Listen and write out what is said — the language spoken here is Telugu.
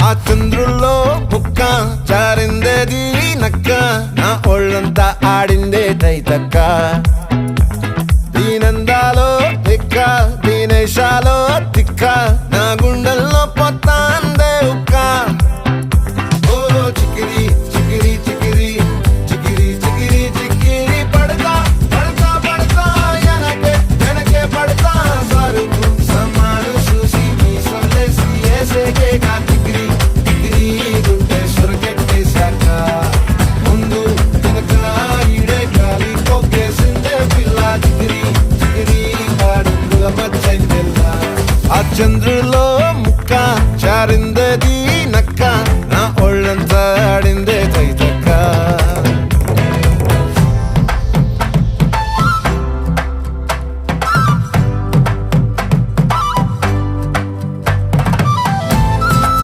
ఆ చంద్రుల్లో ముక్క చారిందేది నక్క నా ఒళ్ళంతా ఆడిందే తైతక్క దీనందాలో తిక్క దీనేశాలో తిక్క నా గుండెల్లో పొత్తాందే ఉక్క ఓ చికిరి చికిరి చికిరి చికిరి చికిరి చికిరి పడతా పడతా పడతా ఎనకే ఎనకే పడతా సరుకు సమాను చూసి మీ సొల్లేసి ఏసేకే కా చికిరి చికిరి గుండె సురకెట్టేశాక ముందు వెనక ఈడే గాలి కొక్కేసిందే పిల్ల చికిరి చికిరి అడుగుల మధ్యందెల్ల ఆ చంద్రులో ముక్క చారిందేది నక్క నా ఒళ్ళంతా ఆడిందే